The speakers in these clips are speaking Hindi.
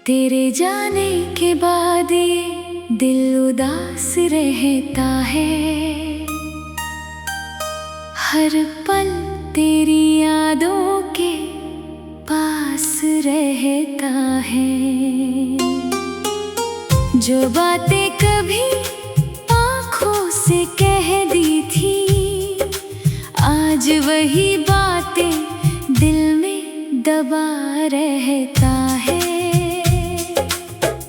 तेरे जाने के बाद ये दिल उदास रहता है। हर पल तेरी यादों के पास रहता है। जो बातें कभी आँखों से कह दी थी, आज वही बातें दिल में दबा रहता है।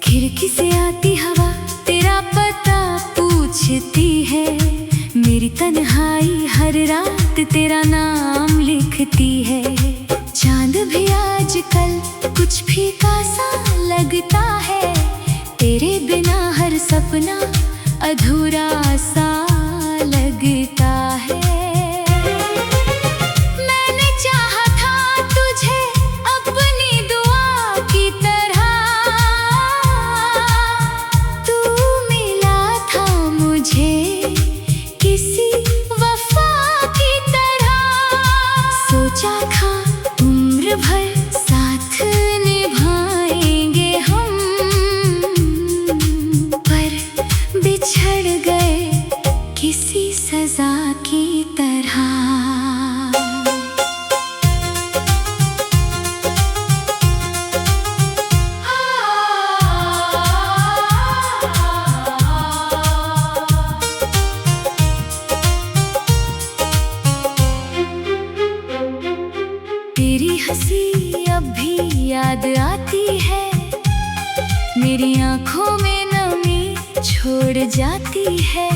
खिड़की से आती हवा तेरा पता पूछती है। मेरी तन्हाई हर रात तेरा नाम लिखती है। चांद भी आजकल कुछ फीका सा लगता है। तेरे बिना हर सपना अधूरा सा लगता है। मैंने चाहा था तुझे अपनी दुआ की तरह, तू मिला था मुझे किसी वफा की तरह। सोचा था उम्र भर साथ निभाएंगे हम, पर बिछड़ गए किसी सजा की तरह। तेरी हंसी अब भी याद आती है। मेरी आँखों में नमी छोड़ जाती है।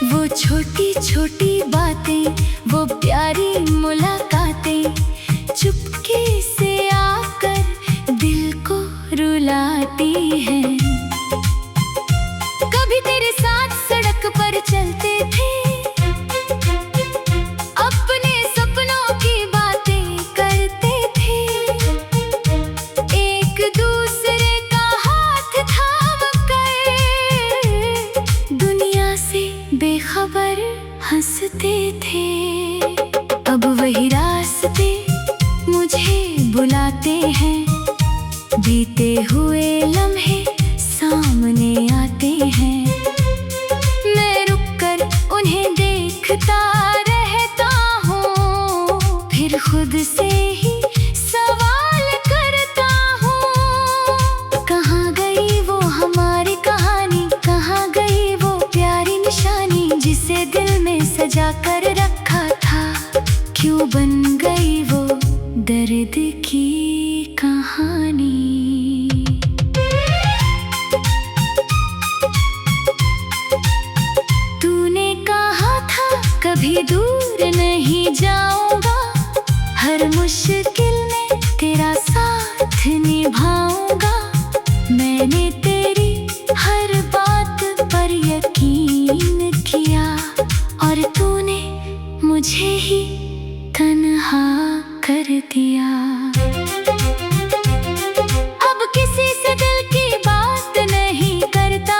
वो छोटी छोटी बातें, वो प्यारी मुलाकातें चुपके से आकर दिल को रुलाती हैं। कभी तेरे साथ सड़क पर चलते थे, अपने सपनों की बातें करते थे। एक दूसरे का हाथ थाम कर दुनिया से बेखबर हंसते थे। अब वही रास्ते मुझे बुलाते हैं। बीते हुए लम्हे सामने आते हैं। मैं रुककर उन्हें देखता रहता हूँ, फिर खुद से ही सवाल करता हूँ। कहाँ गई वो हमारी कहानी, कहाँ गई वो प्यारी निशानी जिसे दिल में सजा कर रखा था। क्यों बन गई वो दर्द की कहानी। तूने कहा था कभी दूर नहीं जाऊंगा, हर मुश्किल में तेरा साथ निभाऊंगा। मैंने तेरी हर बात पर यकीन किया, और तूने मुझे ही तन्हा कर दिया। अब किसी से दिल की बात नहीं करता,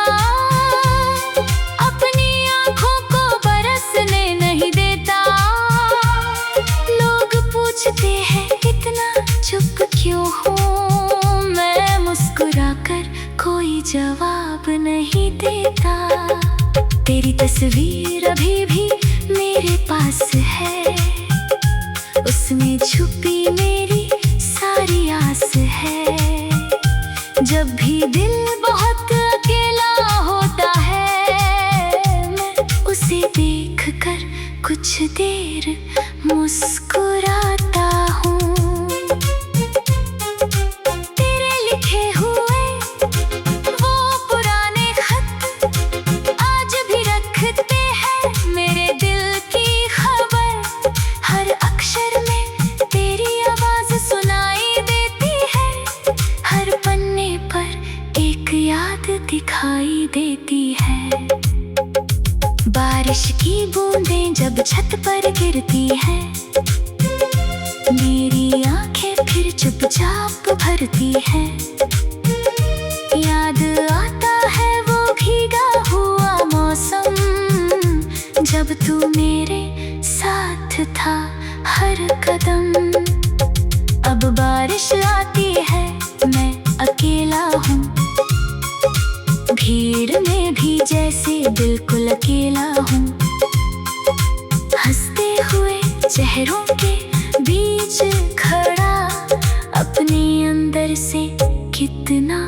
अपनी आँखों को बरसने नहीं देता। लोग पूछते हैं इतना चुप क्यों हूँ, मैं मुस्कुराकर कोई जवाब नहीं देता। तेरी तस्वीर अभी भी मेरे पास है, उसमें छुपी मेरी सारी आस है। जब भी दिल बहुत अकेला होता है, मैं उसे देखकर कुछ देर मुस्कुराता हूँ। तेरे लिखे हुए वो पुराने खत आज भी रखते हैं मेरे दिल की खबर। हर अक्षर में तेरी आवाज सुनाई देती है, हर पन्ने पर एक याद दिखाई देती है। बारिश की बूंदें जब छत पर गिरती हैं, मेरी आंखें फिर चुपचाप भरती हैं। याद आता है वो भीगा हुआ मौसम, जब तू मेरे साथ था हर कदम। अब बारिश आती है, मैं अकेली भीड़ में भी जैसे बिल्कुल अकेला हूँ। हंसते हुए चेहरों के बीच खड़ा अपने अंदर से कितना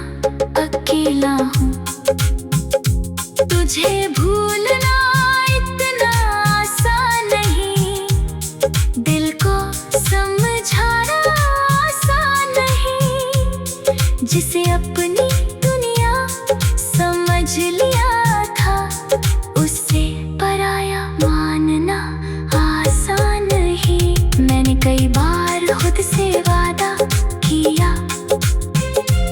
अकेला हूँ। तुझे भूलना इतना आसान नहीं, दिल को समझाना आसान नहीं। जिसे अपनी दुनिया समझ लिया था, उससे पराया मानना आसान नहीं। मैंने कई बार खुद से वादा किया,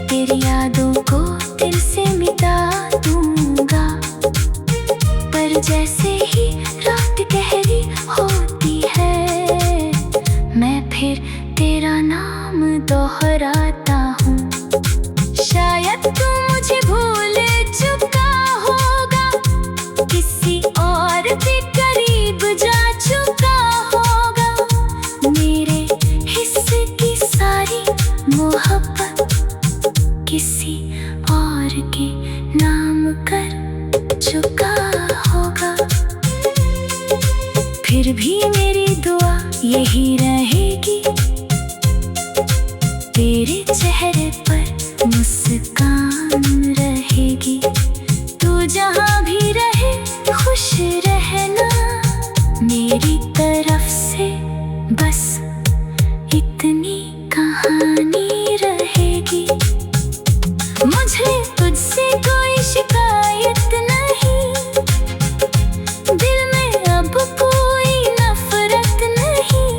तेरी यादों को दिल से मिटा दूंगा। पर जैसे ही रात गहरी होती है, मैं फिर तेरा नाम दोहराता हूँ। शायद तू मुझे भूल चुका होगा, किसी और भी करीब जा चुका होगा। मेरे हिस्से की सारी मोहब्बत किसी और के नाम कर चुका होगा। फिर भी मेरी दुआ यही रहेगी, तेरे चेहरे पर मुस्कान रहेगी। तू जहाँ भी रहे खुश रहना, मेरी तरफ से बस इतनी कहानी रहेगी। मुझे तुझसे कोई शिकायत नहीं, दिल में अब कोई नफरत नहीं।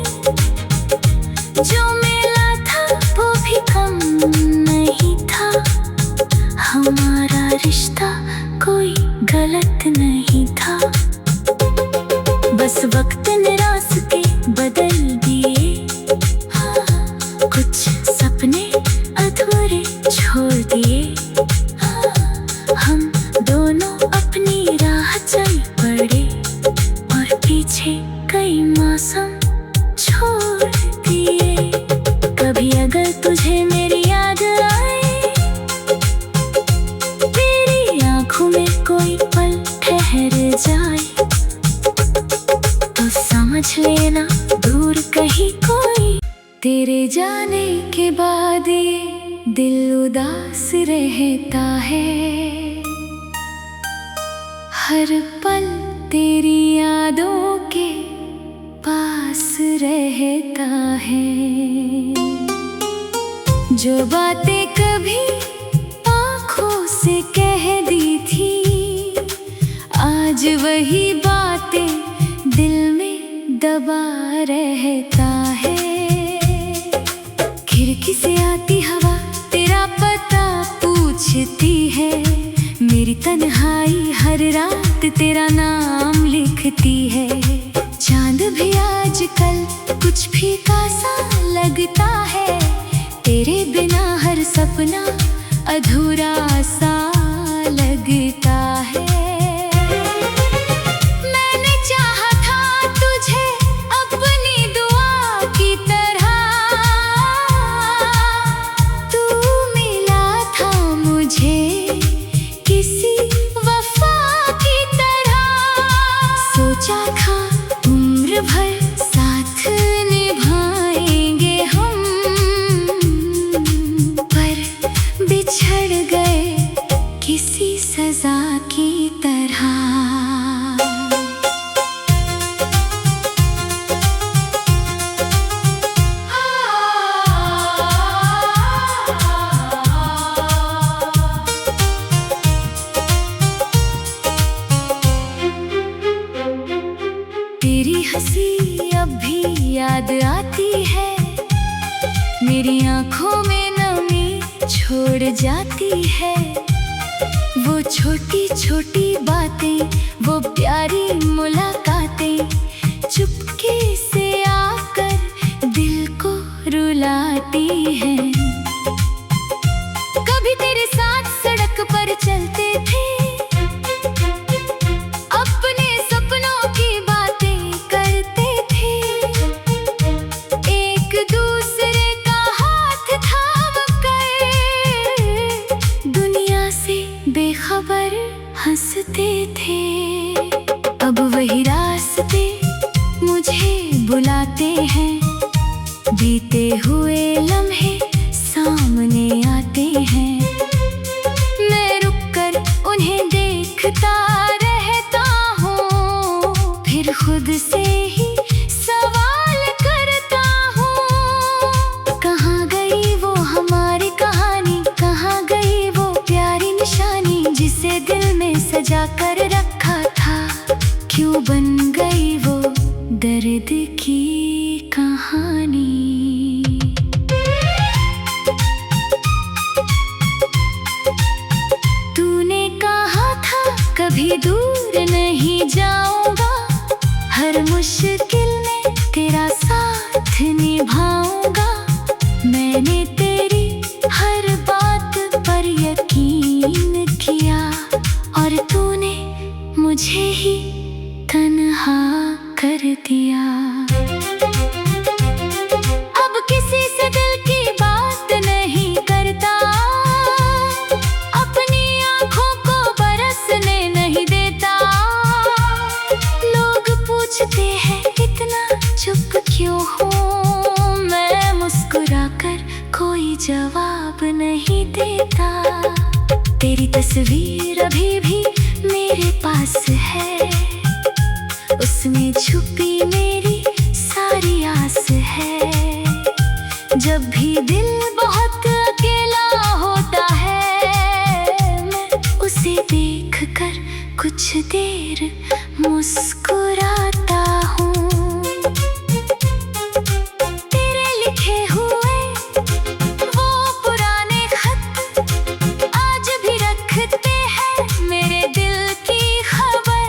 जो मिला था वो भी कम नहीं था, हमारा रिश्ता कोई गलत नहीं था। बस वक्त ने रास्ते बदल दिए, कुछ सपने अधूरे छोड़ दिए। हम दोनों अपनी राह चल पड़े और पीछे कई मौसम छोड़ दिए। कभी अगर तुझे मेरी याद आए, तेरी आंखों में कोई पल ठहर जाए, तो समझ लेना दूर कहीं कोई। तेरे जाने के बाद ये दिल उदास रहता है, हर पल तेरी यादों के पास रहता है। जो बातें कभी आँखों से कह दी थी, आज वही बातें दिल में दबा रहता है। खिड़की से आती हवा तेरा पता पूछती है, मेरी तन्हाई हर रात तेरा नाम लिखती है। चांद भी आजकल कुछ फीका सा लगता है, तेरे बिना हर सपना अधूरा सा लगता है। मैंने चाहा था तुझे अपनी दुआ की तरह, तू मिला था मुझे किसी वफा की तरह। सोचा था उम्र भर साथ निभाएंगे हम, पर बिछड़ गए किसी सजा की तरह। तेरी हंसी अब भी याद आती है, मेरी आंखों में नमी छोड़ जाती है। वो छोटी छोटी बातें, वो प्यारी मुलाकातें, चुपके से आकर दिल को रुलाती हैं। कभी तेरे साथ सड़क पर चलते थे, अपने सपनों की बातें करते थे। एक दूसरे का हाथ थाम कर दुनिया से बेखबर हंसते थे। अब वही रास्ते मुझे बुलाते हैं, बीते हुए लम्हे सामने आते हैं। मैं रुककर उन्हें देखता रहता हूँ, फिर खुद से ही सवाल करता हूँ, कहाँ गई वो हमारी कहानी, कहाँ गई वो प्यारी निशानी जिसे दिल में सजा कर रखा था। क्यों बन गई वो दर्द की कहानी। तूने कहा था कभी दूर नहीं जाऊंगा, हर मुश्किल में तेरा साथ निभाऊंगा। मैंने तेरी हर बात पर यकीन किया, और तूने मुझे ही तन्हा कर दिया। अब किसी से दिल की बात नहीं करता, अपनी आँखों को बरसने नहीं देता। लोग पूछते हैं इतना चुप क्यों हूँ, मैं मुस्कुराकर कोई जवाब नहीं देता। तेरी तस्वीर अभी भी मेरे पास है, उसमें छुपी मेरी सारी आस है। जब भी दिल बहुत अकेला होता है, मैं उसे देखकर कुछ देर मुस्कुराता हूँ। तेरे लिखे हुए वो पुराने खत आज भी रखते हैं मेरे दिल की खबर।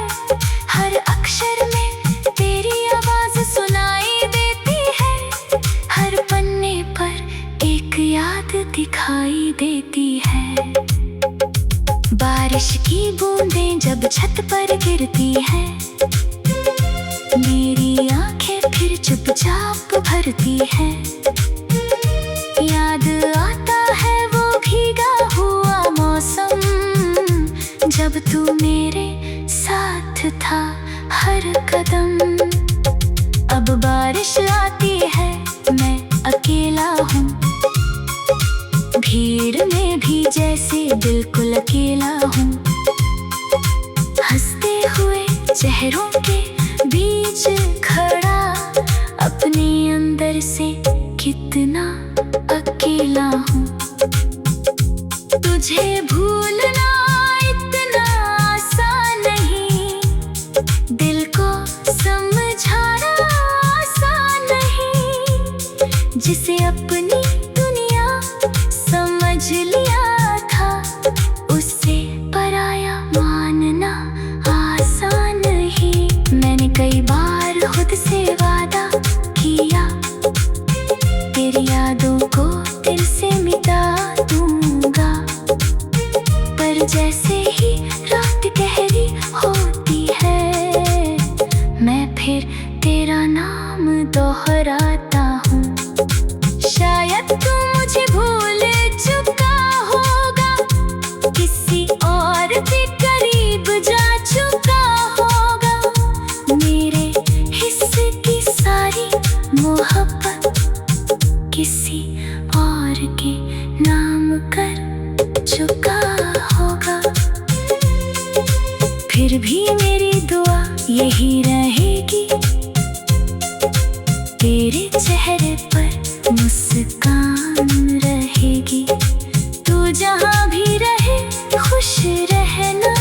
हर अक्षर में तेरी आवाज सुनाई देती है, हर पन्ने पर एक याद दिखाई देती है। बारिश की बूंदें जब छत पर गिरती है, मेरी आंखें फिर चुपचाप भरती है। याद आता है वो भीगा हुआ मौसम, जब तू मेरे साथ था हर कदम। अब बारिश आती है, मैं अकेला हूँ, भीड़ में भी जैसे बिल्कुल अकेला हूँ। हंसते हुए चेहरों के बीच खड़ा, अपने अंदर से कितना अकेला हूँ। तुझे भूलना इतना आसान नहीं, दिल को समझाना आसान नहीं। जिसे अपनी दुनिया समझ लिया था, उससे पराया मानना आसान नहीं। मैंने कई बार खुद से वादा किया, तेरी यादों को दिल से मिटा दूंगा, पर जैसे ही रात गहरी होती है, मैं फिर तेरा नाम दोहराता हूँ। शायद तू मुझे भूल चुका होगा, किसी और के करीब जा चुका होगा। मेरे हिस्से की सारी मोहब्बत किसी और के नाम कर चुका होगा। फिर भी मेरी दुआ यही रहेगी, तेरे चेहरे पर मुस्कान रहेगी। तू जहाँ भी रहे खुश रहना,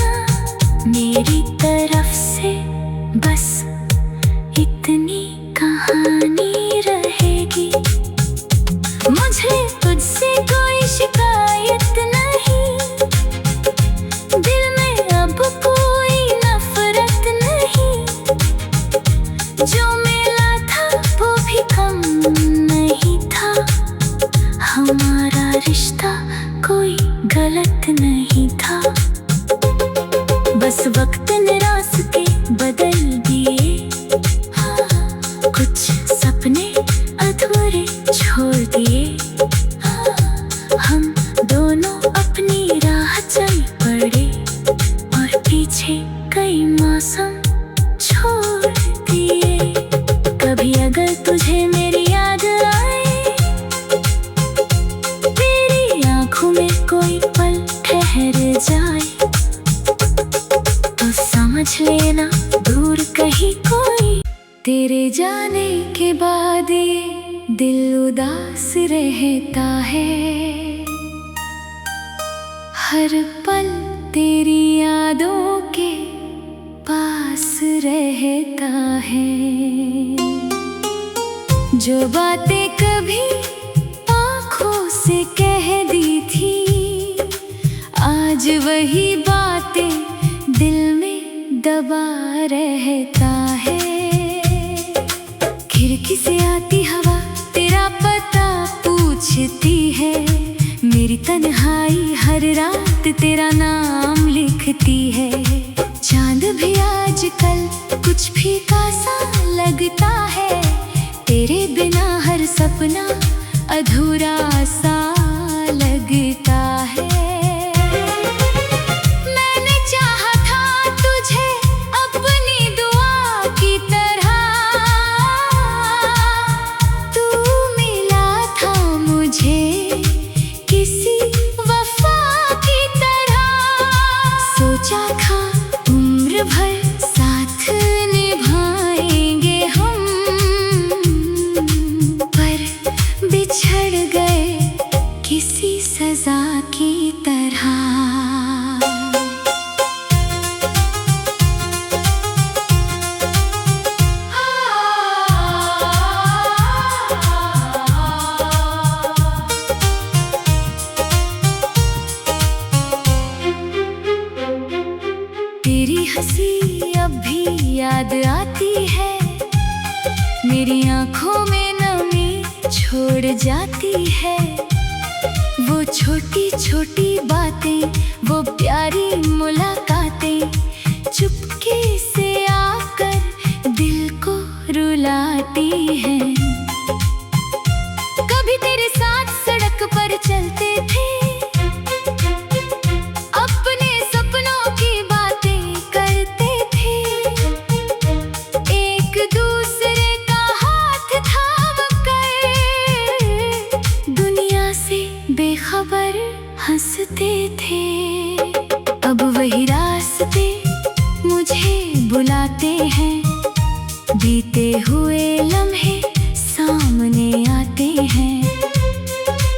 मेरी तरफ से बस इतनी कहानी रहेगी। मुझे तुझसे कोई शिकायत नहीं, दिल में अब कोई नफरत नहीं। जो मिला था वो भी कम नहीं था, हमारा रिश्ता कोई गलत नहीं था। बस वक्त ने रास्ते बदल दिए, कुछ सपने अधूरे छोड़ दिए। हम दोनों अपनी राह चल पड़े, और तेरे जाने के बाद ये दिल उदास रहता है, हर पल तेरी यादों के पास रहता है। जो बातें कभी आँखों से कह दी थी, आज वही बातें दिल में दबा रहता है। खिड़की से आती हवा तेरा पता पूछती है, मेरी तन्हाई हर रात तेरा नाम लिखती है। चांद भी आजकल कुछ फीका सा लगता है, तेरे बिना हर सपना अधूरा सा लगता है। मैंने चाहा था तुझे अपनी दुआ की तरह, तू मिला था मुझे किसी वफा की तरह। सोचा था उम्र भर साथ निभाएंगे हम, पर बिछड़ गए किसी सजा की तरह। तेरी हंसी अब भी याद आती है, मेरी आंखों में नमी छोड़ जाती है। वो छोटी छोटी बातें, वो प्यारी मुलाकातें, चुपके से आकर दिल को रुलाती हैं। कभी तेरे साथ सड़क पर चलते थे, अपने सपनों की बातें करते थे। एक दूसरे का हाथ थाम कर दुनिया से बेखबर हंसते थे। अब वही रास्ते मुझे बुलाते हैं, बीते हुए लम्हे सामने आते हैं।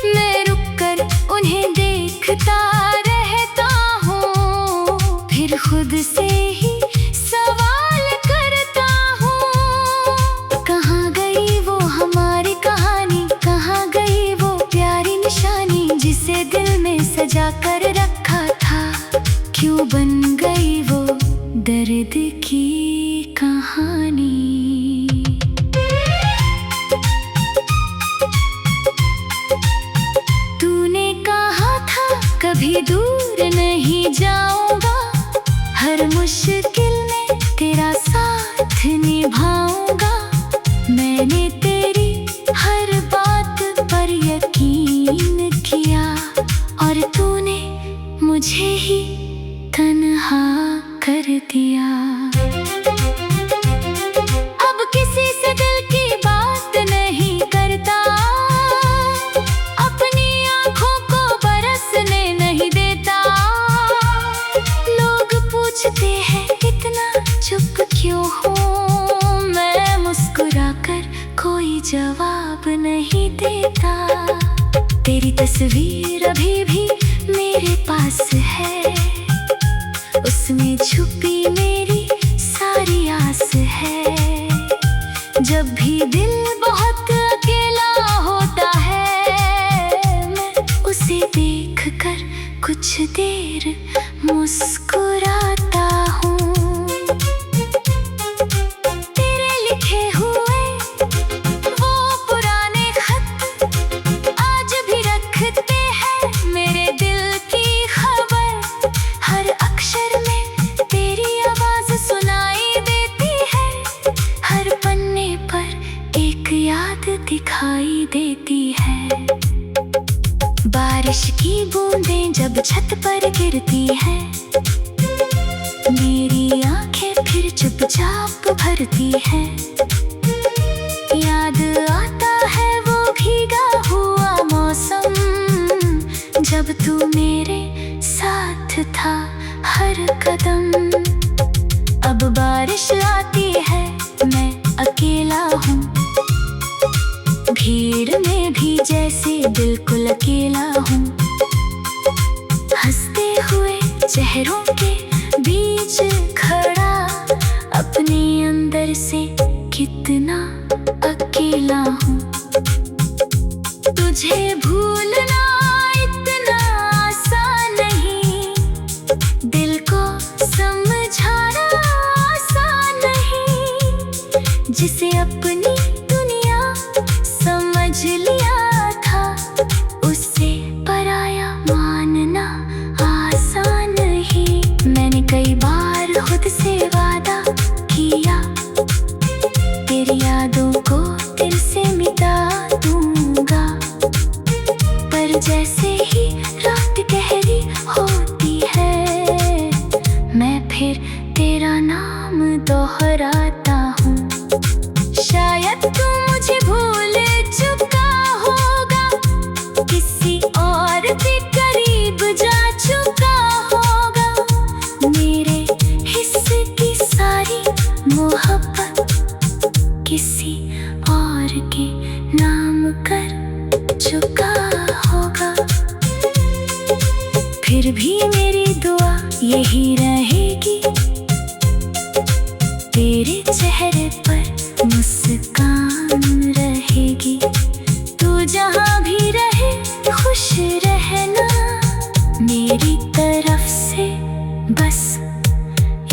मैं रुककर उन्हें देखता रहता हूँ, फिर खुद से ही सवाल करता हूँ। कहाँ गई वो हमारी कहानी, कहाँ गई वो प्यारी निशानी, जिसे दिल में सजा कर रखा था। क्यों बन गई वो दर्द की कहानी। तूने कहा था कभी दूर नहीं जाऊंगा, हर मुश्किल में तेरा साथ निभाऊंगा। मैंने तेरी हर बात पर यकीन किया, और तूने मुझे ही तन्हा कर दिया। अब किसी से दिल की बात नहीं करता, अपनी आंखों को बरसने नहीं देता। लोग पूछते हैं इतना चुप क्यों हूँ, मैं मुस्कुराकर कोई जवाब नहीं देता। तेरी तस्वीर अभी भी मेरे पास है, उसमें छुपी मेरी सारी आस है। जब भी दिल बहुत अकेला होता है, मैं उसे देखकर कुछ देर मुस्कुराता हूँ। तेरे लिखे हुए वो पुराने खत आज भी रखते हैं मेरे दिल की खबर। हर अक्षर में तेरी आवाज सुनाई देती है, हर पन्ने पर एक याद दिखाई देती है। बारिश की बूंदें जब छत पर गिरती हैं, मेरी आंखें फिर चुपचाप भरती हैं। याद आता है वो भीगा हुआ मौसम, जब तू मेरे साथ था हर कदम। अब बारिश आती है, मैं अकेला हूँ। भीड़ में भी जैसे बिल्कुल अकेला हूँ। हंसते हुए चेहरों के बीच खड़ा अपने अंदर से कितना अकेला हूँ। तुझे भूलना इतना आसान नहीं, दिल को समझाना आसान नहीं। जिसे अपनी दुनिया समझ लिया था, उससे पराया मानना आसान नहीं। मैंने कई बार खुद से वादा किया, तेरी यादों को दिल से मिटा दूंगा। पर जैसे ही रात गहरी होती है, मैं फिर तेरा नाम दोहराता हूँ। शायद तू मुझे भूल चुका होगा, किसी और के करीब जा चुका होगा। मेरे हिस्से की सारी मोहब्बत किसी और के नाम कर चुका होगा। फिर भी मेरी दुआ यही रहेगी, तेरे चेहरे पर मुस्कान रहेगी। तू जहाँ भी रहे खुश रहना, मेरी तरफ से बस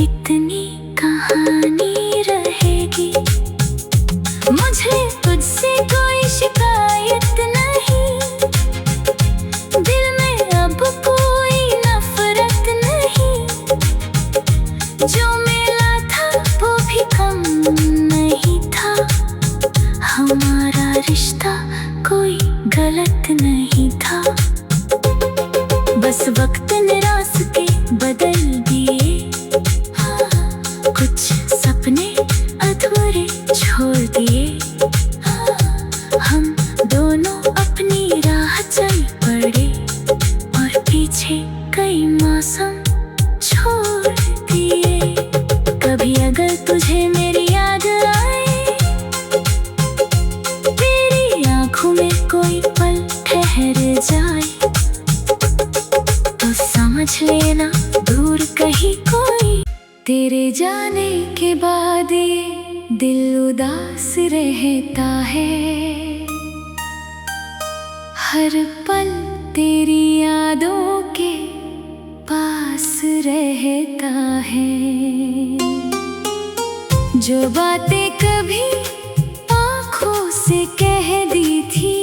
इतनी कहानी रहेगी। मुझे तुझसे कोई शिकायत नहीं, दिल में अब कोई नफरत नहीं। जो मिला था वो भी कम नहीं था, हमारा रिश्ता कोई गलत नहीं था। बस वक्त ने रास्ते बदल दिए, कुछ सपने अधूरे छोड़ दिए। हम दोनों अपनी राह चल पड़े और पीछे कई मौसम छोड़ दिए। कभी अगर तुझे मेरी याद आए, तेरी आंखों में कोई पल ठहर जाए, तो समझ लेना दूर कहीं कोई। तेरे जाने के बाद ये दिल उदास रहता है, हर पल तेरी यादों के पास रहता है। जो बातें कभी आँखों से कह दी थी,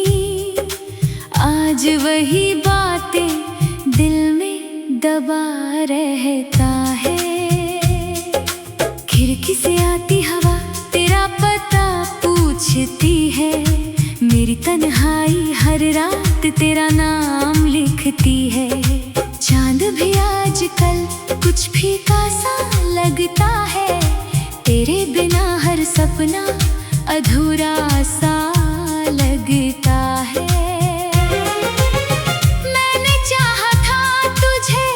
आज वही बातें दिल में दबा रहता है। खिड़की से आती हवा तेरा पता पूछती है, मेरी तन्हाई हर रात तेरा नाम लिखती है। चांद भी आजकल कुछ फीका सा लगता है, तेरे बिना हर सपना अधूरा सा लगता है। मैंने चाहा था तुझे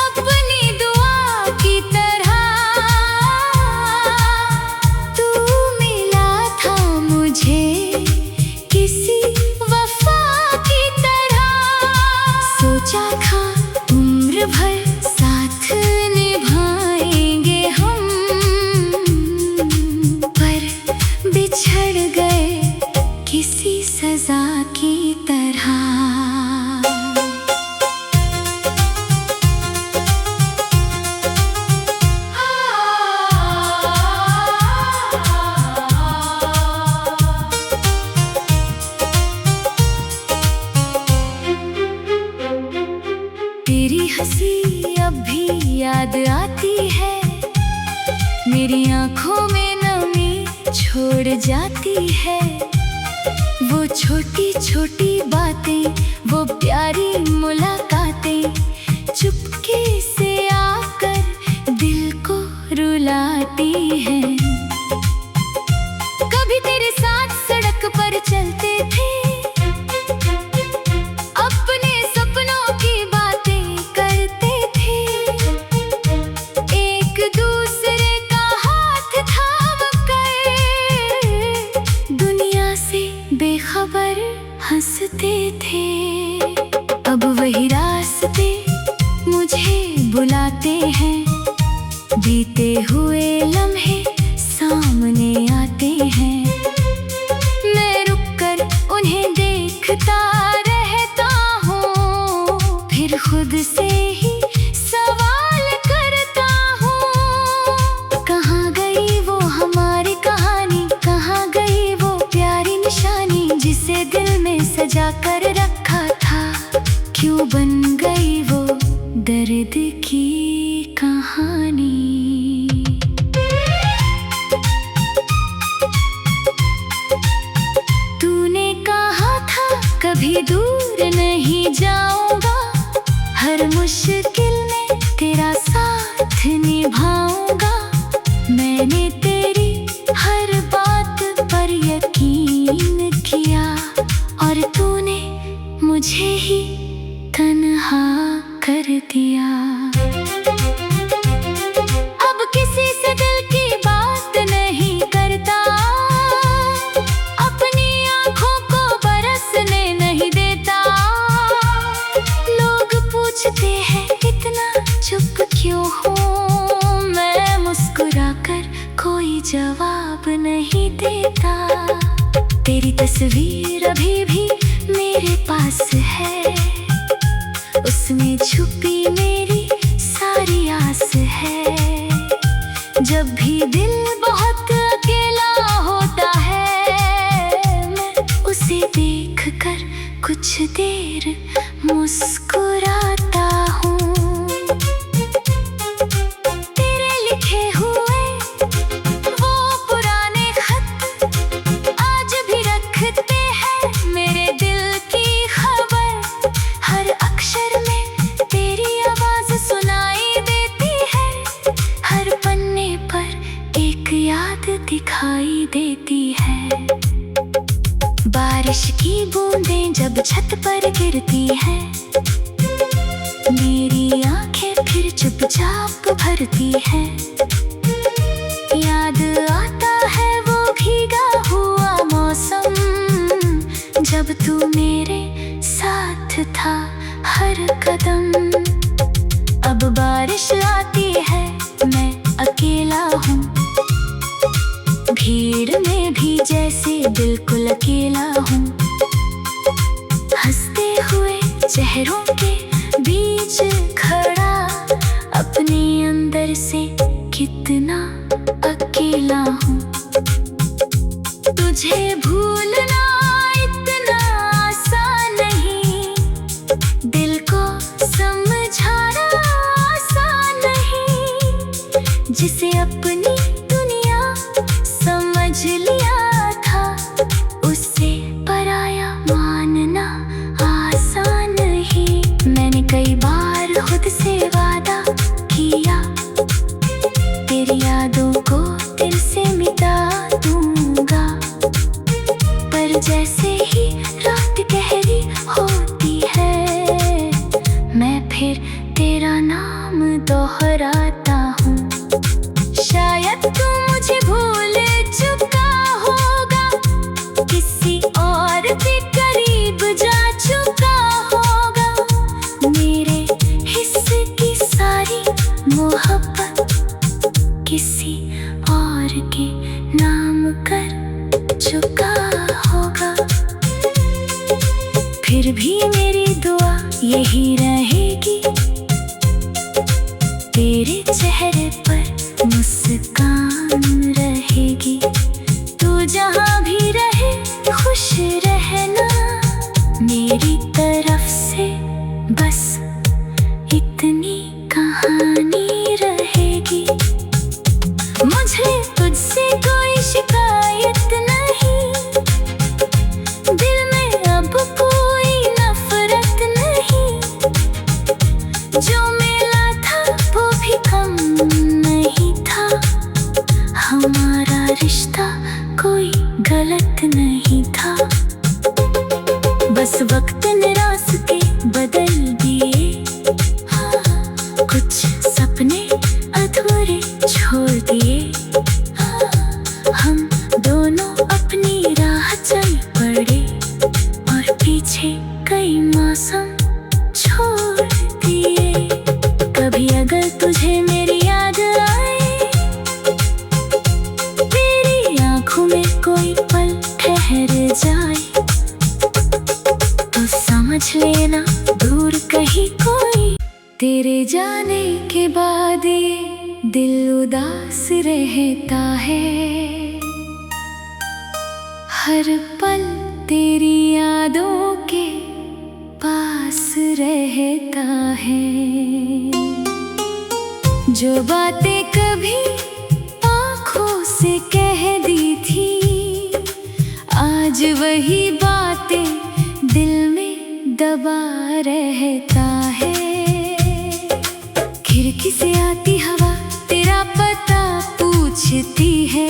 अपनी दुआ की तरह, तू मिला था मुझे किसी वफा की तरह। सोचा था उम्र भर साथ निभाएंगे हम, पर बिछड़ गए किसी सजा की तरह। तेरी हंसी अब भी याद आती है, मेरी आंखों में नमी छोड़ जाती है। वो छोटी छोटी बातें, वो प्यारी मुलाकातें, चुपके से आकर दिल को रुलाती हैं। कभी तेरे साथ सड़क पर चलते थे, अपने सपनों की बातें करते थे। एक दूसरे का हाथ थाम कर बुलाते हैं, बीते हुए लम्हे सामने आते हैं। मैं रुककर उन्हें देखता रहता हूँ, फिर खुद से ही सवाल करता हूँ, कहाँ गई वो हमारी कहानी, कहाँ गई वो प्यारी निशानी जिसे दिल में सजा कर रखा था। क्यों बन गई वो दर्द की कहानी। तूने कहा था कभी दूर नहीं जाऊंगा, हर मुश्किल में तेरा साथ निभाऊंगा। मैंने तेरी हर बात पर यकीन किया और तूने मुझे ही तन्हा कर दिया। अब किसी से दिल की बात नहीं करता, अपनी आंखों को बरसने नहीं देता। लोग पूछते हैं इतना चुप क्यों हूँ, मैं मुस्कुराकर कोई जवाब नहीं देता। तेरी तस्वीर अभी भी मेरे पास है, उसमें छुपी मेरी सारी आस है। जब भी दिल बहुत अकेला होता है, मैं उसे देखकर कुछ देर मुस्कुराता हूँ। तेरे लिखे हुए वो पुराने खत आज भी रखते हैं मेरे दिल की खबर। हर अक्षर में तेरी आवाज सुनाई देती है, हर पन्ने पर एक याद दिखाई देती है। बारिश की बूंदें जब छत पर गिरती हैं, मेरी आंखें फिर चुपचाप भरती हैं। याद आता है वो भीगा हुआ मौसम, जब तू मेरे साथ था हर कदम। अब बारिश आती है, मैं अकेला हूँ, भीड़ में भी जैसे बिल्कुल अकेला हूँ। हंसते हुए चेहरों के बीच खड़ा, अपने अंदर से कितना अकेला हूँ। तुझे भूलना इतना आसान नहीं, दिल को समझाना आसान नहीं। जिसे अपनी दुनिया समझ लिया था, उससे पराया मानना आसान नहीं। मैंने कई बार खुद से वादा किया, तेरी यादों को दिल से मिटा दूंगा। पर जैसे ही रात गहरी होती है, मैं फिर तेरा नाम दोहराता हूँ। शायद तू मुझे भूल चुका होगा, किसी और के करीब जा चुका होगा। मेरे हिस्से की सारी मोहब्बत किसी और के नाम कर चुका होगा। फिर भी मेरी दुआ यही रहेगी, तेरे चेहरे पर मुस्कान रहेगी। तू जहाँ भी रहे खुश रहना, मेरी तरफ से बस इतनी कहानी रहेगी। मुझे तुझसे कोई शिकायत नहीं, दिल में अब कोई नफरत नहीं। जो मिला था वो भी कम नहीं था, हमारा रिश्ता कोई गलत नहीं था। बस वक्त ने रास्ते बदल दिए, कुछ सपने अधूरे छोड़ दिए। हम दोनों अपनी राह चल पड़े और पीछे कई मौसम छोड़ दिए। तेरे जाने के बाद ये दिल उदास रहता है, हर पल तेरी यादों के पास रहता है। जो बातें कभी आँखों से कह दी थी, आज वही बातें दिल में दबा रहता है। खिड़की से आती हवा तेरा पता पूछती है,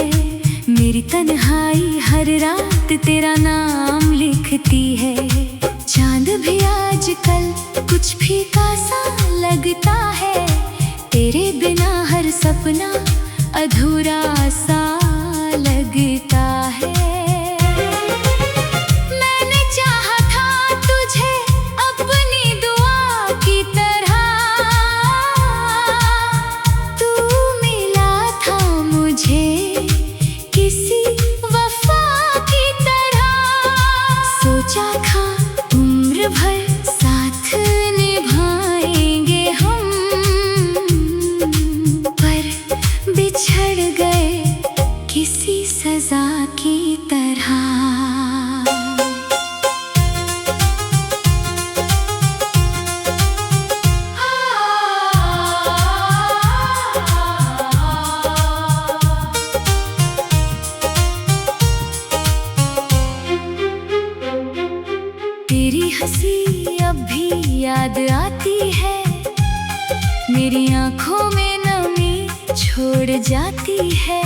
मेरी तन्हाई हर रात तेरा नाम लिखती है। चांद भी आजकल कुछ फीका सा लगता है, तेरे बिना हर सपना अधूरा सा लगता है। मैंने चाहा था तुझे अपनी दुआ की तरह, तू मिला था मुझे किसी वफा की तरह। सोचा था उम्र भर साथ निभाएंगे हम, पर बिछड़ गए किसी सजा की तरह। तेरी हंसी अब भी याद आती है, मेरी आँखों में नमी छोड़ जाती है।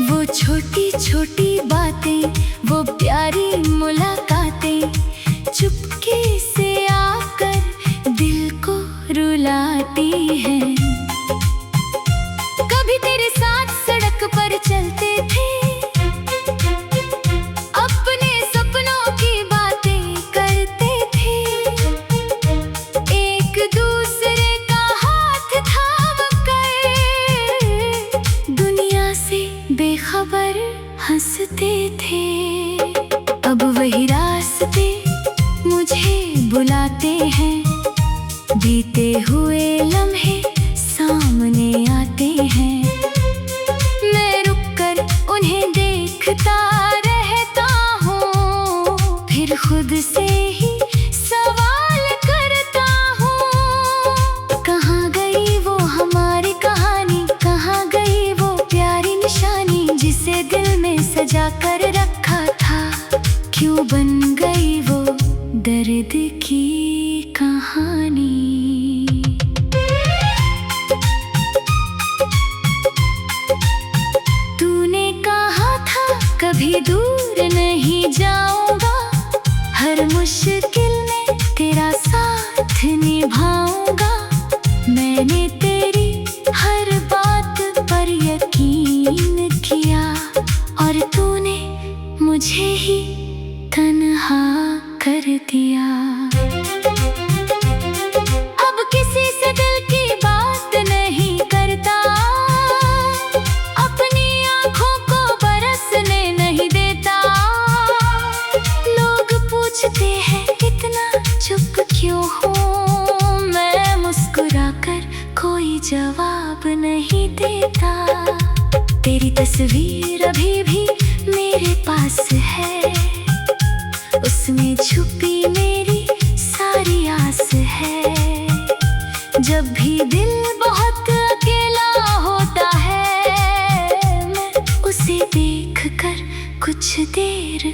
वो छोटी छोटी बातें, वो प्यारी मुलाकातें, चुपके से आकर दिल को रुलाती हैं। कभी तेरे साथ सड़क पर चलते थे, अपने सपनों की बातें करते थे। एक दूसरे का हाथ थाम कर दुनिया से बेखबर हंसते थे। अब वही रास्ते मुझे बुलाते हैं, बीते हुए लम्हे सामने आते हैं। मैं रुककर उन्हें देखता रहता हूँ, फिर खुद से ही सवाल करता हूँ। कहाँ गई वो हमारी कहानी, कहाँ गई वो प्यारी निशानी, जिसे दिल में सजा कर रखा था। क्यों बन गई वो दर्द की कहानी। तूने कहा था कभी दूर नहीं जाऊंगा, हर मुश्किल में तेरा साथ निभाऊंगा। मैंने तेरी हर बात पर यकीन किया, और तूने मुझे ही तन्हा कर दिया। अब किसी से दिल की बात नहीं करता, अपनी आँखों को बरसने नहीं देता। लोग पूछते हैं इतना चुप क्यों हूँ, मैं मुस्कुराकर कोई जवाब नहीं देता। तेरी तस्वीर अभी भी मेरे पास है, उसमें छुपी मेरी सारी आस है। जब भी दिल बहुत अकेला होता है, मैं उसे देखकर कुछ देर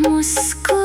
मुस्कुराता